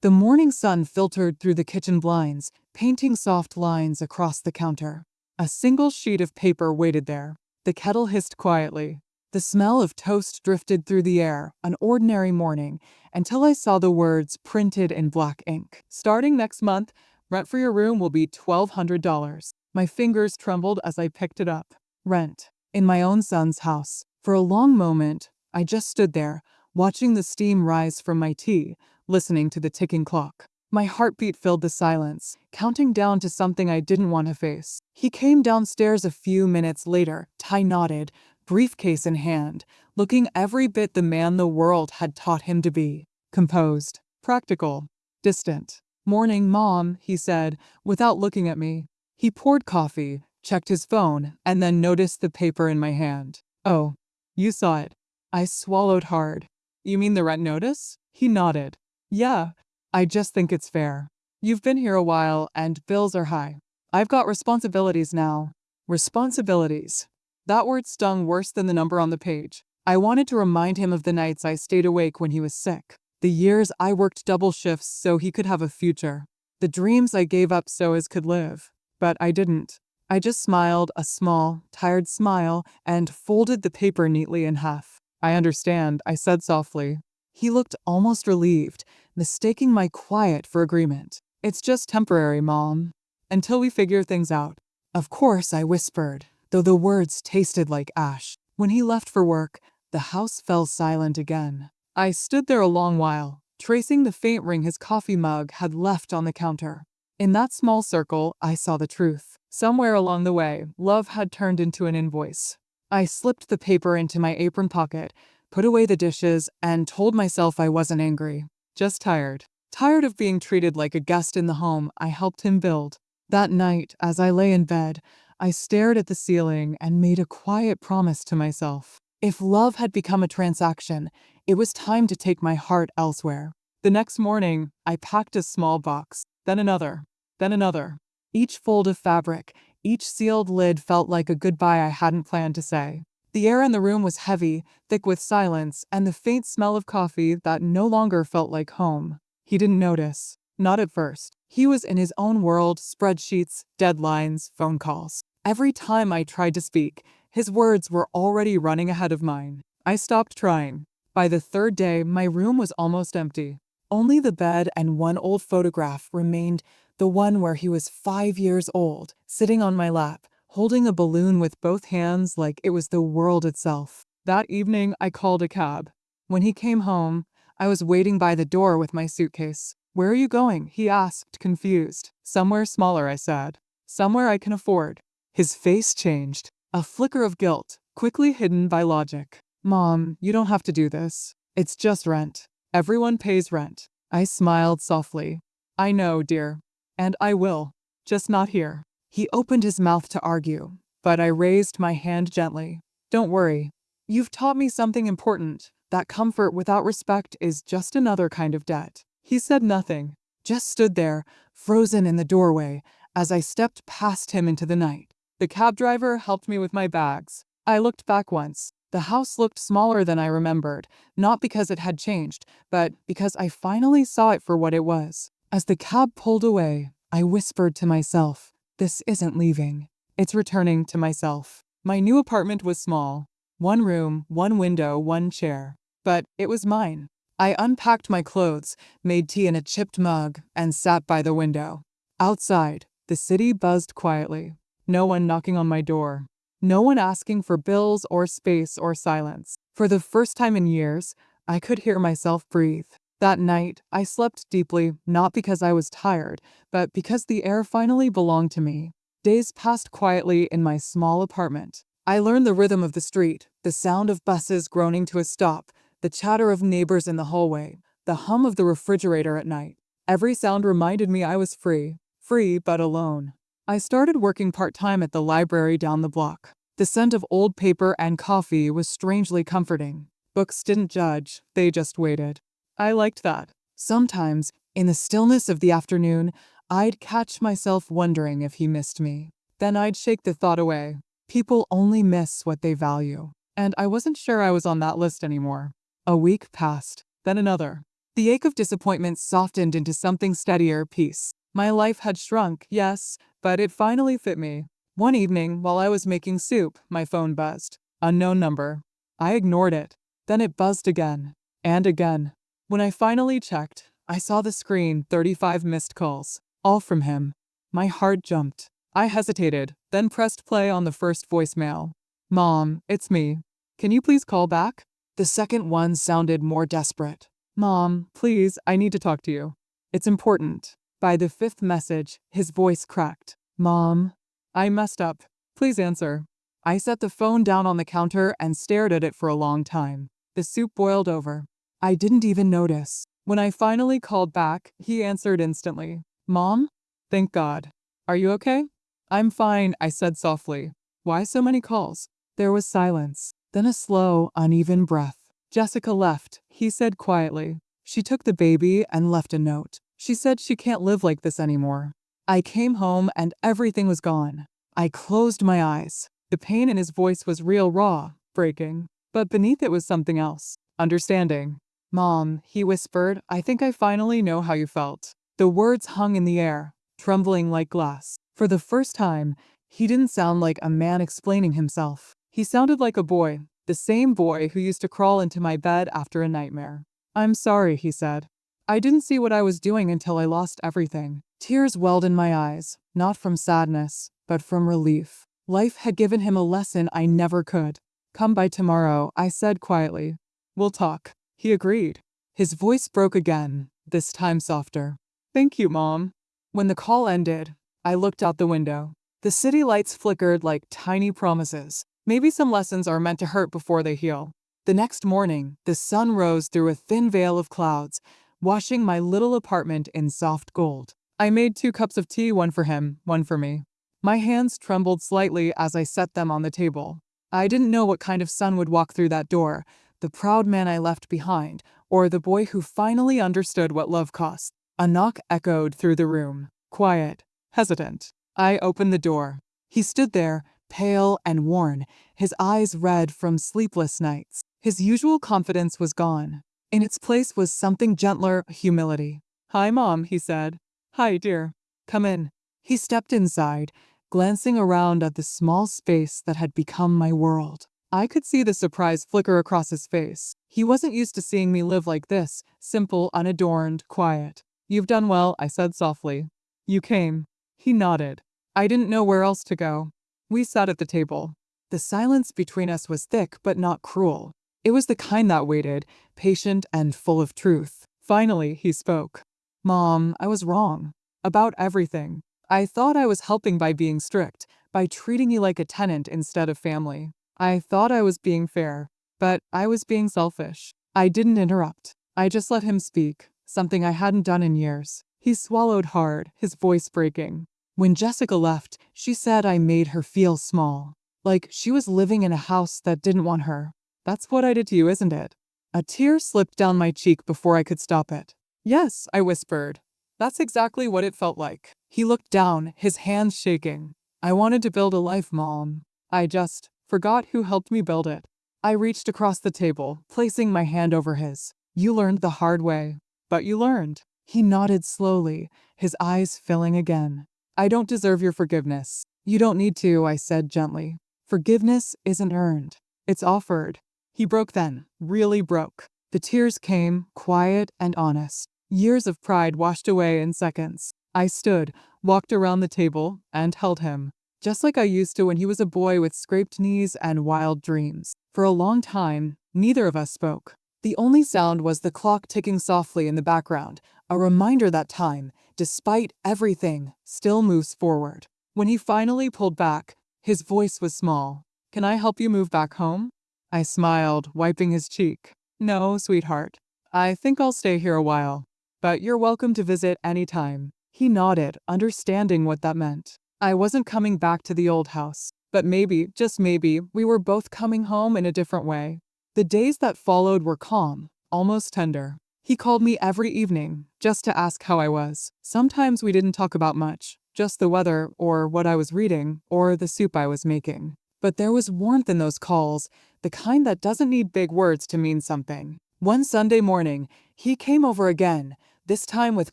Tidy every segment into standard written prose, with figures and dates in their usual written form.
The morning sun filtered through the kitchen blinds, painting soft lines across the counter. A single sheet of paper waited there. The kettle hissed quietly. The smell of toast drifted through the air, an ordinary morning, until I saw the words printed in black ink. Starting next month, rent for your room will be $1,200. My fingers trembled as I picked it up. Rent. In my own son's house. For a long moment, I just stood there, watching the steam rise from my tea, listening to the ticking clock. My heartbeat filled the silence, counting down to something I didn't want to face. He came downstairs a few minutes later, tie knotted, briefcase in hand, looking every bit the man the world had taught him to be. Composed, practical, distant. "Morning, Mom," he said, without looking at me. He poured coffee, checked his phone, and then noticed the paper in my hand. "Oh, you saw it." I swallowed hard. "You mean the rent notice?" He nodded. "Yeah, I just think it's fair. You've been here a while, and bills are high. I've got responsibilities now." Responsibilities. That word stung worse than the number on the page. I wanted to remind him of the nights I stayed awake when he was sick. The years I worked double shifts so he could have a future. The dreams I gave up so his could live. But I didn't. I just smiled, a small, tired smile, and folded the paper neatly in half. "I understand," I said softly. He looked almost relieved, mistaking my quiet for agreement. "It's just temporary, Mom. Until we figure things out." "Of course," I whispered, though the words tasted like ash. When he left for work, the house fell silent again. I stood there a long while, tracing the faint ring his coffee mug had left on the counter. In that small circle, I saw the truth. Somewhere along the way, love had turned into an invoice. I slipped the paper into my apron pocket, put away the dishes, and told myself I wasn't angry. Just tired. Tired of being treated like a guest in the home I helped him build. That night, as I lay in bed, I stared at the ceiling and made a quiet promise to myself. If love had become a transaction, it was time to take my heart elsewhere. The next morning, I packed a small box, then another, then another. Each fold of fabric, each sealed lid felt like a goodbye I hadn't planned to say. The air in the room was heavy, thick with silence, and the faint smell of coffee that no longer felt like home. He didn't notice. Not at first. He was in his own world, spreadsheets, deadlines, phone calls. Every time I tried to speak, his words were already running ahead of mine. I stopped trying. By the third day, my room was almost empty. Only the bed and one old photograph remained, the one where he was 5 years old, sitting on my lap, holding a balloon with both hands like it was the world itself. That evening, I called a cab. When he came home, I was waiting by the door with my suitcase. "Where are you going?" he asked, confused. "Somewhere smaller," I said. "Somewhere I can afford." His face changed. A flicker of guilt, quickly hidden by logic. "Mom, you don't have to do this. It's just rent. Everyone pays rent." I smiled softly. "I know, dear. And I will. Just not here." He opened his mouth to argue, but I raised my hand gently. "Don't worry. You've taught me something important. That comfort without respect is just another kind of debt." He said nothing, just stood there, frozen in the doorway, as I stepped past him into the night. The cab driver helped me with my bags. I looked back once. The house looked smaller than I remembered, not because it had changed, but because I finally saw it for what it was. As the cab pulled away, I whispered to myself, "This isn't leaving. It's returning to myself." My new apartment was small. One room, one window, one chair. But it was mine. I unpacked my clothes, made tea in a chipped mug, and sat by the window. Outside, the city buzzed quietly. No one knocking on my door. No one asking for bills or space or silence. For the first time in years, I could hear myself breathe. That night, I slept deeply, not because I was tired, but because the air finally belonged to me. Days passed quietly in my small apartment. I learned the rhythm of the street, the sound of buses groaning to a stop, the chatter of neighbors in the hallway, the hum of the refrigerator at night. Every sound reminded me I was free but alone. I started working part-time at the library down the block. The scent of old paper and coffee was strangely comforting. Books didn't judge, they just waited. I liked that. Sometimes, in the stillness of the afternoon, I'd catch myself wondering if he missed me. Then I'd shake the thought away. People only miss what they value. And I wasn't sure I was on that list anymore. A week passed, then another. The ache of disappointment softened into something steadier, peace. My life had shrunk, yes, but it finally fit me. One evening, while I was making soup, my phone buzzed. Unknown number. I ignored it. Then it buzzed again. And again. When I finally checked, I saw the screen, 35 missed calls. All from him. My heart jumped. I hesitated, then pressed play on the first voicemail. Mom, it's me. Can you please call back? The second one sounded more desperate. Mom, please, I need to talk to you. It's important. By the fifth message, his voice cracked. Mom, I messed up. Please answer. I set the phone down on the counter and stared at it for a long time. The soup boiled over. I didn't even notice. When I finally called back, he answered instantly. Mom? Thank God. Are you okay? I'm fine, I said softly. Why so many calls? There was silence, then a slow, uneven breath. Jessica left, he said quietly. She took the baby and left a note. She said she can't live like this anymore. I came home and everything was gone. I closed my eyes. The pain in his voice was real, raw, breaking. But beneath it was something else. Understanding. Mom, he whispered, I think I finally know how you felt. The words hung in the air, trembling like glass. For the first time, he didn't sound like a man explaining himself. He sounded like a boy, the same boy who used to crawl into my bed after a nightmare. I'm sorry, he said. I didn't see what I was doing until I lost everything. Tears welled in my eyes, not from sadness, but from relief. Life had given him a lesson I never could. Come by tomorrow, I said quietly. We'll talk. He agreed. His voice broke again, this time softer. Thank you, Mom. When the call ended, I looked out the window. The city lights flickered like tiny promises. Maybe some lessons are meant to hurt before they heal. The next morning, the sun rose through a thin veil of clouds, washing my little apartment in soft gold. I made 2 cups of tea, one for him, one for me. My hands trembled slightly as I set them on the table. I didn't know what kind of son would walk through that door, the proud man I left behind, or the boy who finally understood what love cost. A knock echoed through the room, quiet, hesitant. I opened the door. He stood there, pale and worn, his eyes red from sleepless nights. His usual confidence was gone. In its place was something gentler, humility. Hi, Mom, he said. Hi, dear. Come in. He stepped inside, glancing around at the small space that had become my world. I could see the surprise flicker across his face. He wasn't used to seeing me live like this, simple, unadorned, quiet. You've done well, I said softly. You came. He nodded. I didn't know where else to go. We sat at the table. The silence between us was thick but not cruel. It was the kind that waited, patient and full of truth. Finally, he spoke. Mom, I was wrong. About everything. I thought I was helping by being strict, by treating you like a tenant instead of family. I thought I was being fair, but I was being selfish. I didn't interrupt. I just let him speak, something I hadn't done in years. He swallowed hard, his voice breaking. When Jessica left, she said I made her feel small, like she was living in a house that didn't want her. That's what I did to you, isn't it? A tear slipped down my cheek before I could stop it. Yes, I whispered. That's exactly what it felt like. He looked down, his hands shaking. I wanted to build a life, Mom. I just forgot who helped me build it. I reached across the table, placing my hand over his. You learned the hard way. But you learned. He nodded slowly, his eyes filling again. I don't deserve your forgiveness. You don't need to, I said gently. Forgiveness isn't earned. It's offered. He broke then, really broke. The tears came, quiet and honest. Years of pride washed away in seconds. I stood, walked around the table, and held him, just like I used to when he was a boy with scraped knees and wild dreams. For a long time, neither of us spoke. The only sound was the clock ticking softly in the background, a reminder that time, despite everything, still moves forward. When he finally pulled back, his voice was small. Can I help you move back home? I smiled, wiping his cheek. No, sweetheart. I think I'll stay here a while. But you're welcome to visit anytime. He nodded, understanding what that meant. I wasn't coming back to the old house. But maybe, just maybe, we were both coming home in a different way. The days that followed were calm, almost tender. He called me every evening, just to ask how I was. Sometimes we didn't talk about much, just the weather, or what I was reading, or the soup I was making. But there was warmth in those calls, the kind that doesn't need big words to mean something. One Sunday morning, He came over again, this time with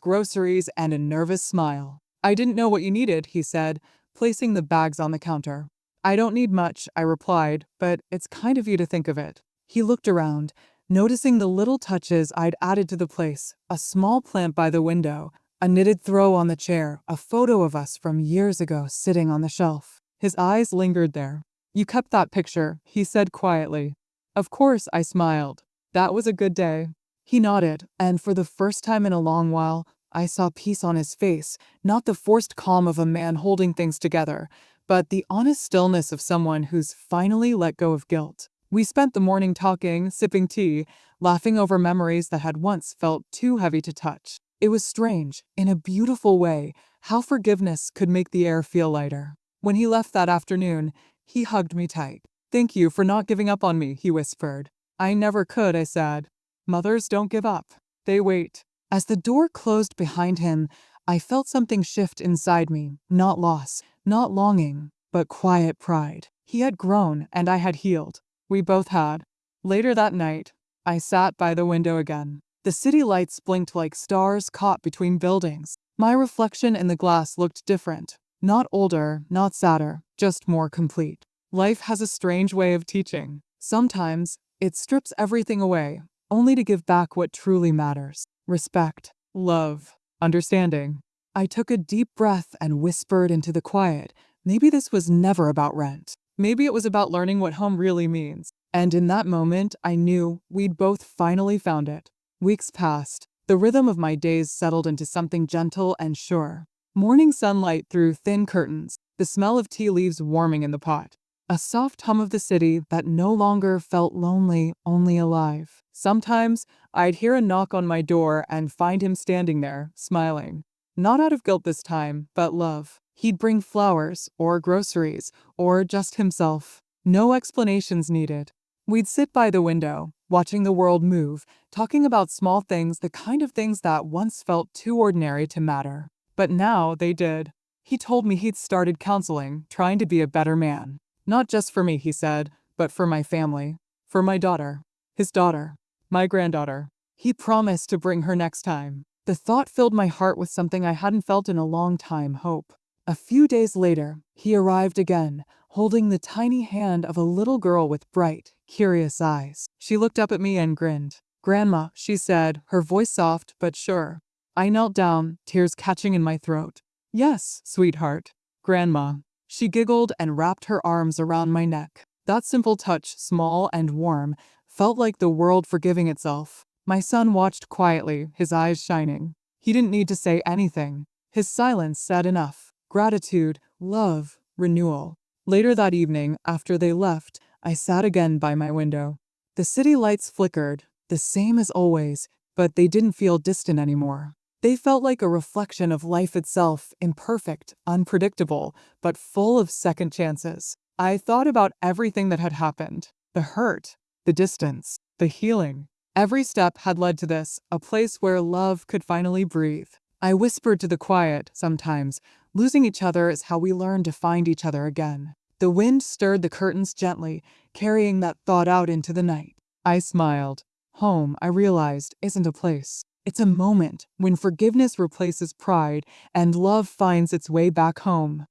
groceries and a nervous smile. I didn't know what you needed, he said, placing the bags on the counter. I don't need much, I replied, but it's kind of you to think of it. He looked around, noticing the little touches I'd added to the place, a small plant by the window, a knitted throw on the chair, a photo of us from years ago sitting on the shelf. His eyes lingered there. You kept that picture, he said quietly. Of course, I smiled. That was a good day. He nodded, and for the first time in a long while, I saw peace on his face, not the forced calm of a man holding things together, but the honest stillness of someone who's finally let go of guilt. We spent the morning talking, sipping tea, laughing over memories that had once felt too heavy to touch. It was strange, in a beautiful way, how forgiveness could make the air feel lighter. When he left that afternoon, he hugged me tight. Thank you for not giving up on me, he whispered. I never could, I said. Mothers don't give up. They wait. As the door closed behind him, I felt something shift inside me, not loss, not longing, but quiet pride. He had grown and I had healed. We both had. Later that night, I sat by the window again. The city lights blinked like stars caught between buildings. My reflection in the glass looked different. Not older, not sadder, just more complete. Life has a strange way of teaching. Sometimes, it strips everything away, only to give back what truly matters. Respect, love, understanding. I took a deep breath and whispered into the quiet. Maybe this was never about rent. Maybe it was about learning what home really means. And in that moment, I knew we'd both finally found it. Weeks passed. The rhythm of my days settled into something gentle and sure. Morning sunlight through thin curtains, the smell of tea leaves warming in the pot. A soft hum of the city that no longer felt lonely, only alive. Sometimes, I'd hear a knock on my door and find him standing there, smiling. Not out of guilt this time, but love. He'd bring flowers, or groceries, or just himself. No explanations needed. We'd sit by the window, watching the world move, talking about small things, the kind of things that once felt too ordinary to matter. But now they did. He told me he'd started counseling, trying to be a better man. Not just for me, he said, but for my family. For my daughter. His daughter. My granddaughter. He promised to bring her next time. The thought filled my heart with something I hadn't felt in a long time, hope. A few days later, he arrived again, holding the tiny hand of a little girl with bright, curious eyes. She looked up at me and grinned. Grandma, she said, her voice soft but sure. I knelt down, tears catching in my throat. Yes, sweetheart. Grandma. She giggled and wrapped her arms around my neck. That simple touch, small and warm, felt like the world forgiving itself. My son watched quietly, his eyes shining. He didn't need to say anything. His silence said enough. Gratitude, love, renewal. Later that evening, after they left, I sat again by my window. The city lights flickered, the same as always, but they didn't feel distant anymore. They felt like a reflection of life itself, imperfect, unpredictable, but full of second chances. I thought about everything that had happened. The hurt, the distance, the healing. Every step had led to this, a place where love could finally breathe. I whispered to the quiet, sometimes. Losing each other is how we learn to find each other again. The wind stirred the curtains gently, carrying that thought out into the night. I smiled. Home, I realized, isn't a place. It's a moment when forgiveness replaces pride and love finds its way back home.